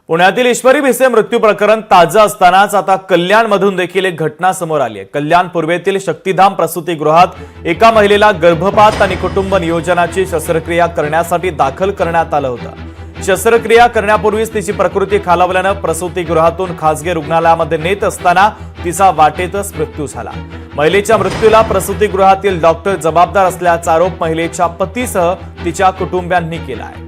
पुण्यातील ईश्वरी भिसे मृत्यू प्रकरण ताजं असतानाच आता कल्याणमधून देखील एक घटना समोर आली आहे। कल्याण पूर्वेतील शक्तिधाम प्रसूतीगृहात एका महिलेला गर्भपात आणि कुटुंब नियोजनाची शस्त्रक्रिया करण्यासाठी दाखल करण्यात आलं होतं। शस्त्रक्रिया करण्यापूर्वीच तिची प्रकृती खालावल्यानं प्रसूतीगृहातून खासगी रुग्णालयामध्ये नेत असताना तिचा वाटेतच मृत्यू झाला। महिलेच्या मृत्यूला प्रसूतीगृहातील डॉक्टर जबाबदार असल्याचा आरोप महिलेच्या पतीसह तिच्या कुटुंबियांनी केला आहे।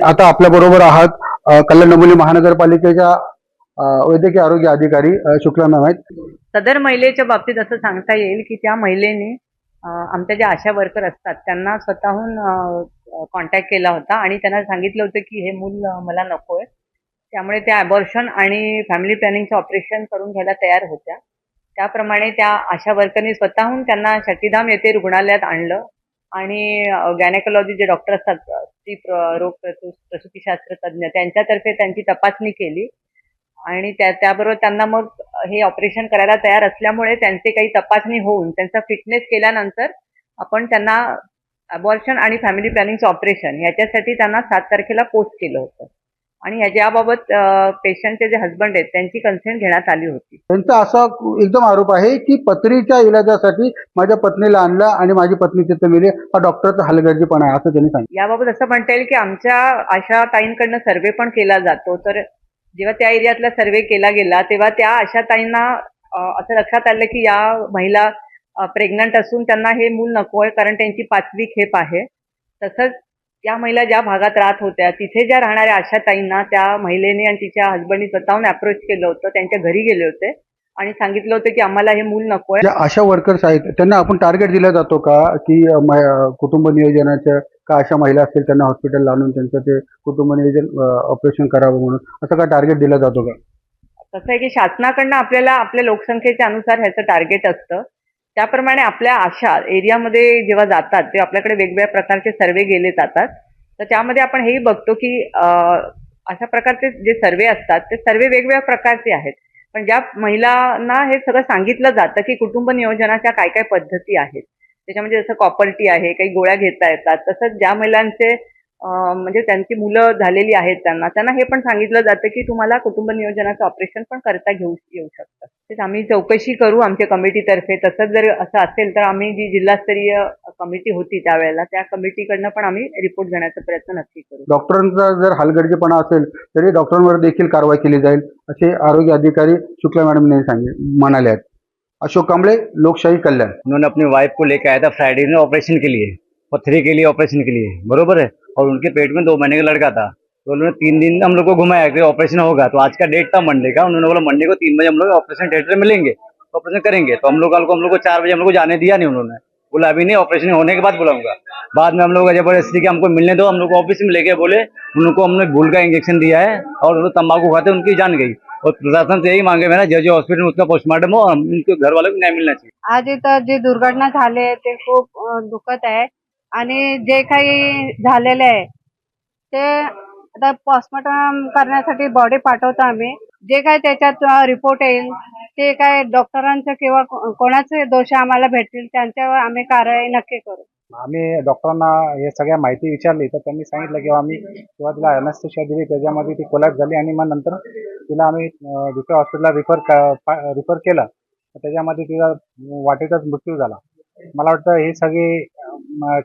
आता आपल्या बरोबर आहात कल्याण डोंबिवली महानगरपालिकेच्या वैद्यकीय आरोग्य अधिकारी शुक्ला मॅम आहेत। सदर महिलेच्या बाबतीत असं सांगता येईल की त्या महिलेने आमच्या ज्या आशा वर्कर असतात त्यांना स्वतःहून कॉन्टॅक्ट केला होता आणि त्यांना सांगितलं होतं की हे मूल मला नकोय, त्यामुळे त्या अबॉर्शन आणि फॅमिली प्लॅनिंगचं ऑपरेशन करून घ्यायला तयार होत्या। त्याप्रमाणे त्या आशा वर्करनी स्वतःहून त्यांना शक्तिधाम येथे रुग्णालयात आणलं आणि गायनेकोलॉजी जे डॉक्टर असतात, स्त्री रोग प्रसूतीशास्त्र तज्ज्ञ, त्यांच्यातर्फे त्यांची तपासणी केली आणि त्याबरोबर त्यांना मग हे ऑपरेशन करायला तयार असल्यामुळे त्यांचे काही तपासणी होऊन त्यांचा फिटनेस केल्यानंतर आपण त्यांना अबॉर्शन आणि फॅमिली प्लॅनिंगचं ऑपरेशन याच्यासाठी त्यांना 7 तारखेला पोस्ट केलं होतं आणि याबाबत पेशंटचे जे हजबंड आहेत त्यांची कन्सेंट घेण्यात आली होती। त्यांचा असा एकदम आरोप आहे की पत्रीच्या इलाजासाठी माझ्या पत्नीला आणलं आणि माझी पत्नी तिथे मेली, हा डॉक्टरचा हलगर्जीपणा आहे असं त्यांनी सांगितलं। याबाबत असं म्हणता येईल की आमच्या आशा ताईंकडनं सर्वे पण केला जातो, तर जेव्हा त्या एरियातला सर्वे केला गेला तेव्हा त्या आशा ताईंना असं लक्षात आलं की या महिला प्रेग्नंट असून त्यांना हे मूल नकोय कारण त्यांची 5वी खेप आहे। तसंच या महिला ज्या भागात राहत होत्या तिथे ज्या राहणाऱ्या आशा ताईंना त्या महिलेने आणि तिच्या हजबंडनी स्वतःहून अप्रोच केलं होतं, त्यांच्या घरी गेले होते आणि सांगितलं होतं की आम्हाला हे मूल नकोय। ज्या आशा वर्कर्स आहेत त्यांना आपण टार्गेट दिला जातो का की कुटुंब नियोजनाचं का अशा महिला असतील त्यांना हॉस्पिटल आणून त्यांचं ते कुटुंब नियोजन ऑपरेशन करावं म्हणून असं का टार्गेट दिला जातो का? कसं आहे की शासनाकडनं आपल्याला आपल्या लोकसंख्येच्या अनुसार ह्याचं टार्गेट असतं, त्याप्रमाणे आपल्या आशा एरियामध्ये जेव्हा जातात ते आपल्याकडे वेगवेगळ्या प्रकारचे सर्वे गेले जातात, तर त्यामध्ये आपण हेही बघतो की अशा प्रकारचे जे सर्वे असतात ते सर्वे वेगवेगळ्या प्रकारचे आहेत, पण ज्या महिलांना हे सगळं सांगितलं जातं की कुटुंब नियोजनाच्या काय काय पद्धती आहेत, त्याच्यामध्ये जसं कॉपर्टी आहे, काही गोळ्या घेता येतात, तसंच ज्या महिलांचे म्हणजे त्यांची मुलं झालेली आहेत त्यांना हे पण सांगितलं जातं की तुम्हाला कुटुंब नियोजनाचं ऑपरेशन पण करता येऊ शकतं। तेच आम्ही चौकशी करू आमच्या कमिटीतर्फे। तसंच जर असं असेल तर आम्ही जी जिल्हास्तरीय कमिटी होती त्यावेळेला त्या कमिटीकडनं पण आम्ही रिपोर्ट घेण्याचा प्रयत्न नक्की करू। डॉक्टरांचा जर हलगर्जीपणा असेल तरी डॉक्टरांवर देखील कारवाई केली जाईल असे आरोग्य अधिकारी शुक्ला मॅडम ने म्हणाले आहेत। अशोक कांबळे, लोकशाही कल्याण। उन्होंने अपनी वाइफ को लेकर आया था फ्राइडे में ऑपरेशन के लिए, पथरी के लिए ऑपरेशन के लिए, बरोबर है, और उनके पेट में 2 महीने का लड़का था। तो उन्होंने 3 दिन हम लोग को घुमाया कि ऑपरेशन होगा, तो आज का डेट था मंडे का। उन्होंने बोला मंडे को 3 बजे हम लोग ऑपरेशन थिएटर में मिलेंगे, ऑपरेशन करेंगे। तो हम लोग को 4 बजे हम लोग को जाने दिया नहीं, उन्होंने बोला अभी नहीं, ऑपरेशन होने के बाद बुलाऊंगा। बाद में हम लोग जबरदस्ती के हमको मिलने दो, हम लोग ऑफिस में लेके बोले उनको हमने भूल का इंजेक्शन दिया है और उन्होंने तंबाकू खाते उनकी जान गई। और प्रशासन से यही मांगे मेरा जो हॉस्पिटल में उसका पोस्टमार्टम हो और उनके घर वालों को न्याय मिलना चाहिए। आज इथं जी दुर्घटना झाली ते खूप दुःखद आहे आणि जे काही झालेलं आहे ते आता पोस्टमॉर्टम करण्यासाठी बॉडी पाठवतो आम्ही। जे काय त्याच्यात रिपोर्ट येईल ते काय डॉक्टरांचं किंवा कोणाचे दोष आम्हाला भेटतील त्यांच्यावर आम्ही कारवाई नक्की करू। आम्ही डॉक्टरांना हे सगळ्या माहिती विचारली तर त्यांनी सांगितलं की आम्ही किंवा तिला अॅनेस्थेशिया दिली, त्याच्यामध्ये ती कोलॅप्स झाली आणि मग नंतर तिला आम्ही दुसऱ्या हॉस्पिटलला रिफर केलं, त्याच्यामध्ये तिचा वाटेतच मृत्यू झाला। मला वाटतं ही सगळी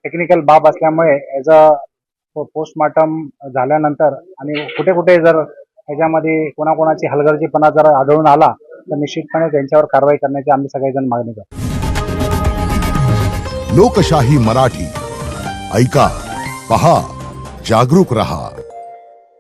टेक्निकल बाब असल्यामुळे ॲज अ पोस्टमॉर्टम झाल्यानंतर आणि कुठे कुठे जर ह्याच्यामध्ये कोणाकोणाची हलगर्जीपणा जर आढळून आला तर निश्चितपणे त्यांच्यावर कारवाई करण्याची आम्ही सगळेजण मागणी करतो। लोकशाही मराठी ऐका, पहा, जागरूक रहा।